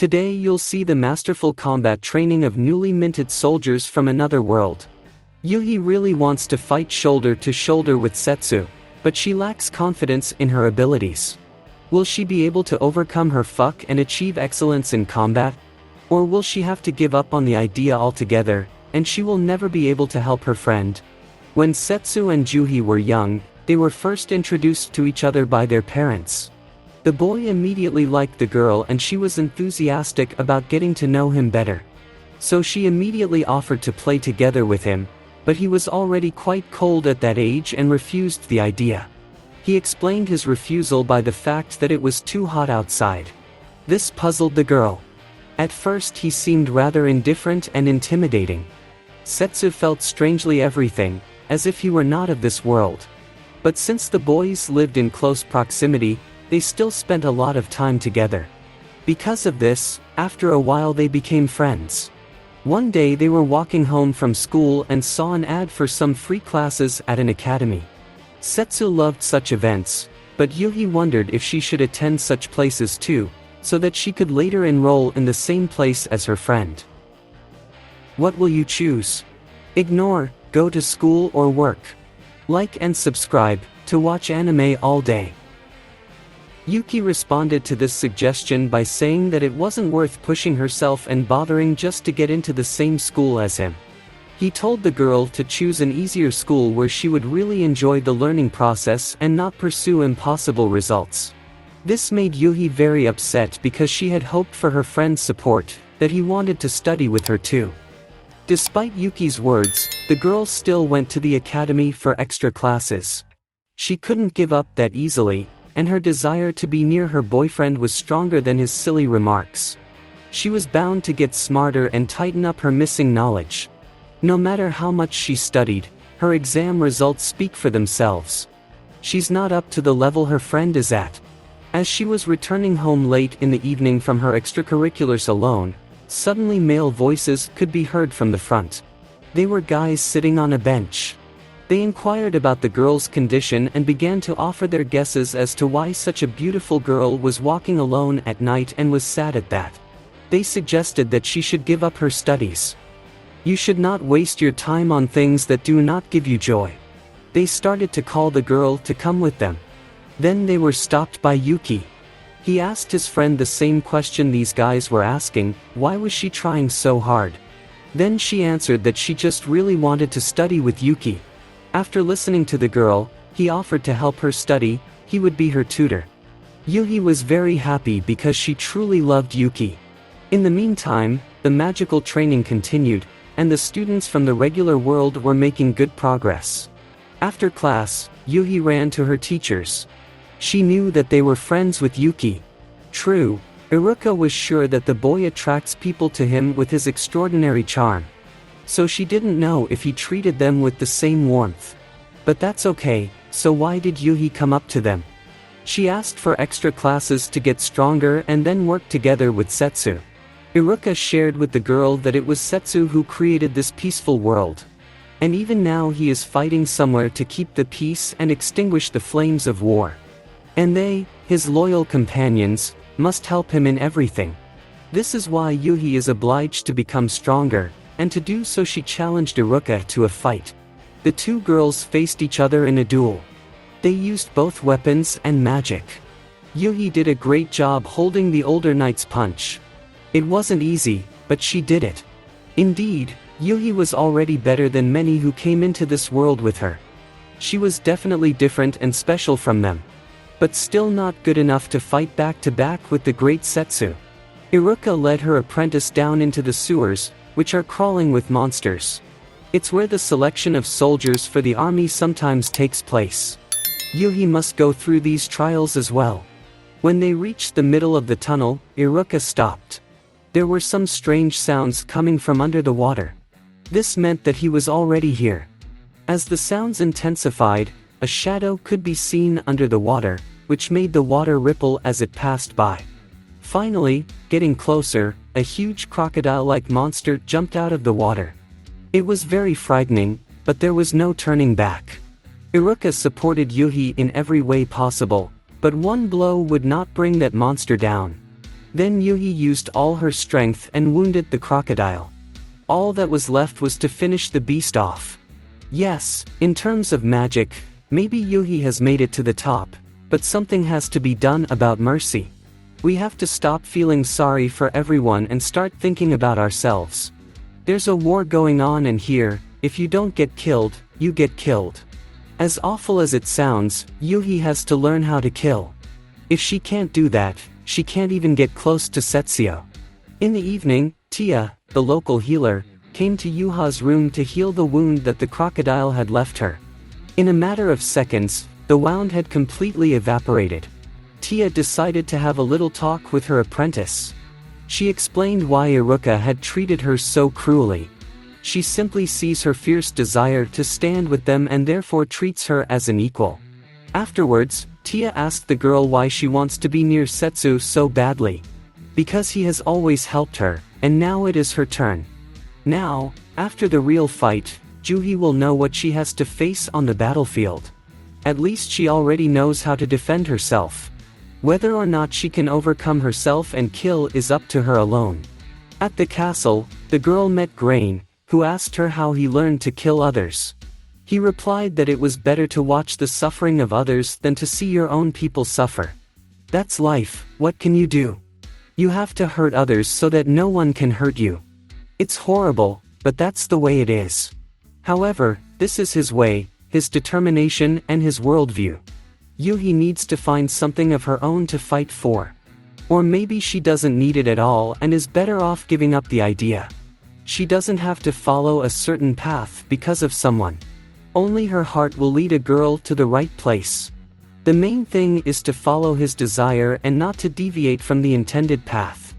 Today you'll see the masterful combat training of newly minted soldiers from another world. Yuhi really wants to fight shoulder to shoulder with Setsu, but she lacks confidence in her abilities. Will she be able to overcome her fuck and achieve excellence in combat? Or will she have to give up on the idea altogether, and she will never be able to help her friend? When Setsu and Juhi were young, they were first introduced to each other by their parents. The boy immediately liked the girl and she was enthusiastic about getting to know him better. So she immediately offered to play together with him, but he was already quite cold at that age and refused the idea. He explained his refusal by the fact that it was too hot outside. This puzzled the girl. At first he seemed rather indifferent and intimidating. Setsu felt strangely everything, as if he were not of this world. But since the boys lived in close proximity, they still spent a lot of time together. Because of this, after a while they became friends. One day they were walking home from school and saw an ad for some free classes at an academy. Setsu loved such events, but Yuhi wondered if she should attend such places too, so that she could later enroll in the same place as her friend. What will you choose? Ignore, go to school or work? Like and subscribe to watch anime all day. Yuki responded to this suggestion by saying that it wasn't worth pushing herself and bothering just to get into the same school as him. He told the girl to choose an easier school where she would really enjoy the learning process and not pursue impossible results. This made Yuhi very upset because she had hoped for her friend's support, that he wanted to study with her too. Despite Yuki's words, the girl still went to the academy for extra classes. She couldn't give up that easily, and her desire to be near her boyfriend was stronger than his silly remarks. She was bound to get smarter and tighten up her missing knowledge. No matter how much she studied, her exam results speak for themselves. She's not up to the level her friend is at. As she was returning home late in the evening from her extracurriculars alone, suddenly male voices could be heard from the front. They were guys sitting on a bench. They inquired about the girl's condition and began to offer their guesses as to why such a beautiful girl was walking alone at night and was sad at that. They suggested that she should give up her studies. You should not waste your time on things that do not give you joy. They started to call the girl to come with them. Then they were stopped by Yuki. He asked his friend the same question these guys were asking, why was she trying so hard? Then she answered that she just really wanted to study with Yuki. After listening to the girl, he offered to help her study, he would be her tutor. Yuhi was very happy because she truly loved Yuki. In the meantime, the magical training continued, and the students from the regular world were making good progress. After class, Yuhi ran to her teachers. She knew that they were friends with Yuki. True, Iruka was sure that the boy attracts people to him with his extraordinary charm. So she didn't know if he treated them with the same warmth. But that's okay, so why did Yuhi come up to them? She asked for extra classes to get stronger and then work together with Setsu. Iruka shared with the girl that it was Setsu who created this peaceful world. And even now he is fighting somewhere to keep the peace and extinguish the flames of war. And they, his loyal companions, must help him in everything. This is why Yuhi is obliged to become stronger, and to do so she challenged Iruka to a fight. The two girls faced each other in a duel. They used both weapons and magic. Yuhi did a great job holding the older knight's punch. It wasn't easy, but she did it. Indeed, Yuhi was already better than many who came into this world with her. She was definitely different and special from them. But still not good enough to fight back to back with the great Setsu. Iruka led her apprentice down into the sewers, which are crawling with monsters. It's where the selection of soldiers for the army sometimes takes place. Yuhi must go through these trials as well. When they reached the middle of the tunnel, Iruka stopped. There were some strange sounds coming from under the water. This meant that he was already here. As the sounds intensified, a shadow could be seen under the water, which made the water ripple as it passed by. Finally, getting closer, a huge crocodile-like monster jumped out of the water. It was very frightening, but there was no turning back. Iruka supported Yuhi in every way possible, but one blow would not bring that monster down. Then Yuhi used all her strength and wounded the crocodile. All that was left was to finish the beast off. Yes, in terms of magic, maybe Yuhi has made it to the top, but something has to be done about mercy. We have to stop feeling sorry for everyone and start thinking about ourselves. There's a war going on, and here, if you don't get killed, you get killed. As awful as it sounds, Yuhi has to learn how to kill. If she can't do that, she can't even get close to Setsuo. In the evening, Tia, the local healer, came to Yuha's room to heal the wound that the crocodile had left her. In a matter of seconds, the wound had completely evaporated. Tia decided to have a little talk with her apprentice. She explained why Iruka had treated her so cruelly. She simply sees her fierce desire to stand with them and therefore treats her as an equal. Afterwards, Tia asked the girl why she wants to be near Setsu so badly. Because he has always helped her, and now it is her turn. Now, after the real fight, Juhi will know what she has to face on the battlefield. At least she already knows how to defend herself. Whether or not she can overcome herself and kill is up to her alone. At the castle, the girl met Grain, who asked her how he learned to kill others. He replied that it was better to watch the suffering of others than to see your own people suffer. That's life, what can you do? You have to hurt others so that no one can hurt you. It's horrible, but that's the way it is. However, this is his way, his determination and his worldview. Yuhi needs to find something of her own to fight for. Or maybe she doesn't need it at all and is better off giving up the idea. She doesn't have to follow a certain path because of someone. Only her heart will lead a girl to the right place. The main thing is to follow his desire and not to deviate from the intended path.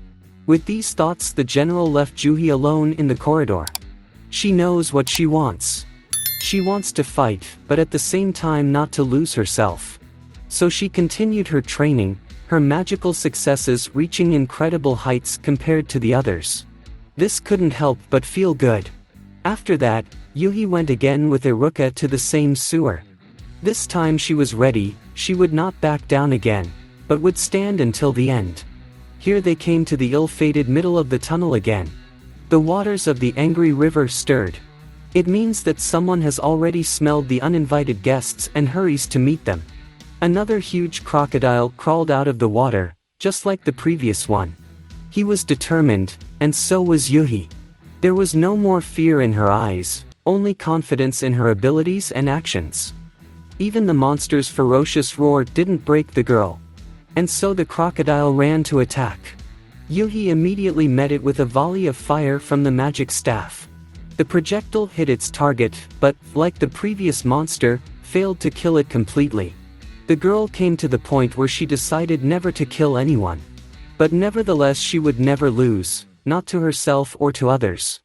With these thoughts, the general left Juhi alone in the corridor. She knows what she wants. She wants to fight, but at the same time not to lose herself. So she continued her training, her magical successes reaching incredible heights compared to the others. This couldn't help but feel good. After that, Yuhi went again with Iruka to the same sewer. This time she was ready, she would not back down again, but would stand until the end. Here they came to the ill-fated middle of the tunnel again. The waters of the angry river stirred. It means that someone has already smelled the uninvited guests and hurries to meet them. Another huge crocodile crawled out of the water, just like the previous one. He was determined, and so was Yuhi. There was no more fear in her eyes, only confidence in her abilities and actions. Even the monster's ferocious roar didn't break the girl. And so the crocodile ran to attack. Yuhi immediately met it with a volley of fire from the magic staff. The projectile hit its target, but, like the previous monster, failed to kill it completely. The girl came to the point where she decided never to kill anyone. But nevertheless she would never lose, not to herself or to others.